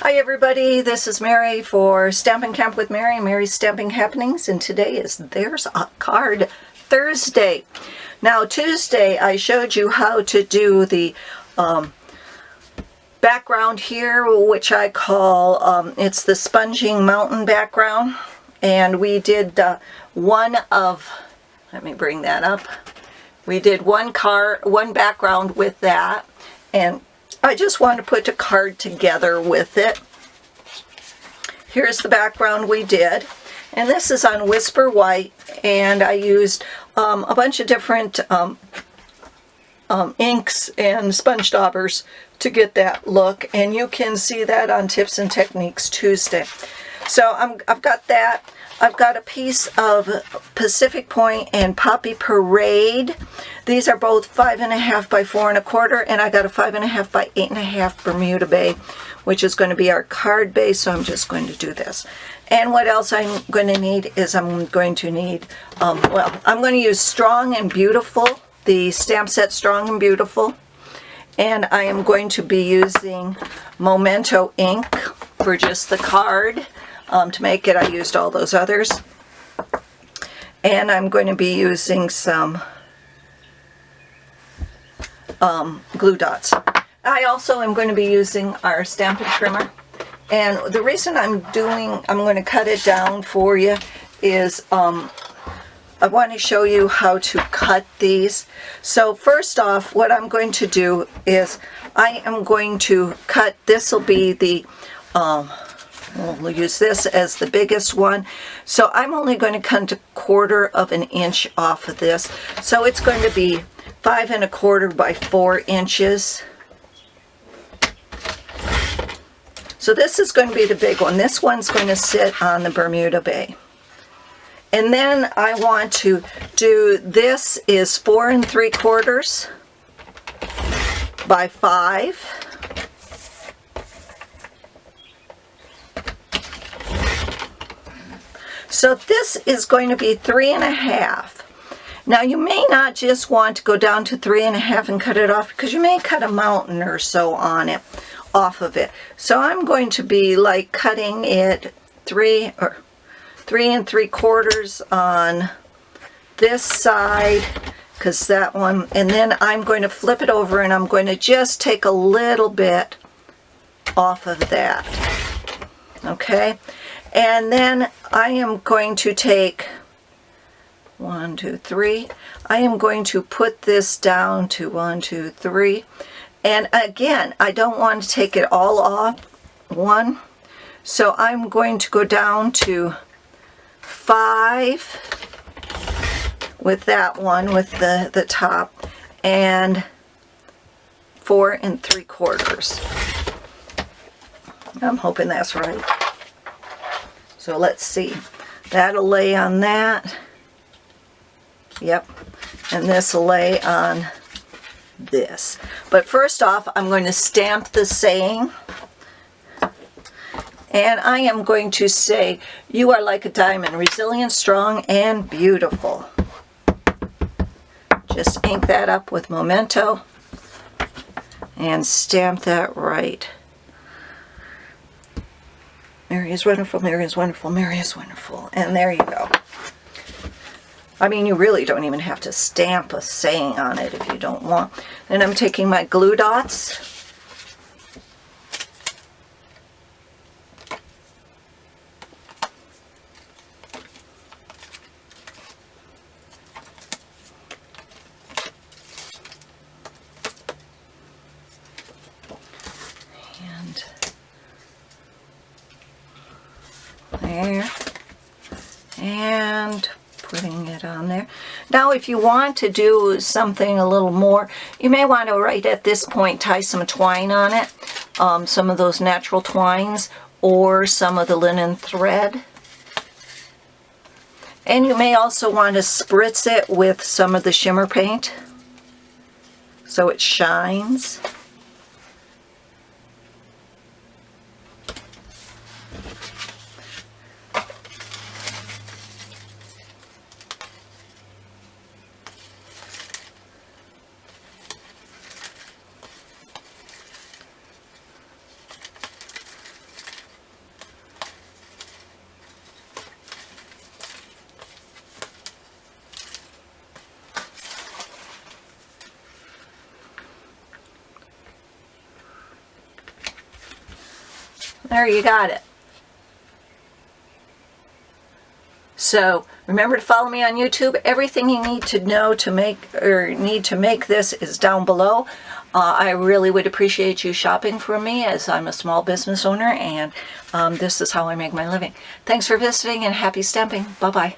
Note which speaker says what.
Speaker 1: Hi everybody, this is Mary for Stampin' Camp with Mary, Mary's Stamping Happenings, and today is There's a Card Thursday. Now Tuesday I showed you how to do the background here, which I call, it's the sponging mountain background, and we did let me bring that up. We did one background with that, and I just want to put a card together with it. Here's the background we did, and this is on Whisper White, and I used a bunch of different inks and sponge daubers to get that look, and you can see that on Tips and Techniques Tuesday. So I've got that. I've got a piece of Pacific Point and Poppy Parade. These are both 5.5 by 4 1/4, and I got a 5.5 by 8.5 Bermuda Bay, which is going to be our card base. So I'm just going to do this. And what else I'm going to need is I'm going to need, I'm going to use Strong and Beautiful, the stamp set Strong and Beautiful, and I am going to be using Memento ink for just the card. To make it, I used all those others. And I'm going to be using some glue dots. I also am going to be using our Stampin' Trimmer. And the reason I'm going to cut it down for you is I want to show you how to cut these. So first off, what I'm going to do is I am going to cut, this will be the we'll use this as the biggest one. So I'm only going to cut 1/4 inch off of this. So it's going to be 5 1/4 by 4 inches. So this is going to be the big one. This one's going to sit on the Bermuda Bay. And then I want to do, this is 4 3/4 by 5. So this is going to be 3 1/2. Now you may not just want to go down to 3 1/2 and cut it off, because you may cut a mountain or so on it, off of it. So I'm going to be like cutting it 3 3/4 on this side, because that one, and then I'm going to flip it over and I'm going to just take a little bit off of that. Okay. And then I am going to take 1, 2, 3. I am going to put this down to 1, 2, 3. And again, I don't want to take it all off. 1. So I'm going to go down to 5 with that one, with the top, and 4 3/4. I'm hoping that's right. So let's see. That'll lay on that. Yep. And this will lay on this. But first off, I'm going to stamp the saying. And I am going to say, "You are like a diamond, resilient, strong, and beautiful." Just ink that up with Memento and stamp that right. Mary is wonderful, Mary is wonderful, Mary is wonderful. And there you go. I mean, you really don't even have to stamp a saying on it if you don't want. Then I'm taking my glue dots. And there, and putting it on there. Now if you want to do something a little more, you may want to, right at this point, tie some twine on it, some of those natural twines, or some of the linen thread. And you may also want to spritz it with some of the shimmer paint so it shines. There, you got it. So remember to follow me on YouTube. Everything you need to know to make this is down below. I really would appreciate you shopping from me, as I'm a small business owner, and this is how I make my living. Thanks for visiting, and happy stamping. Bye-bye.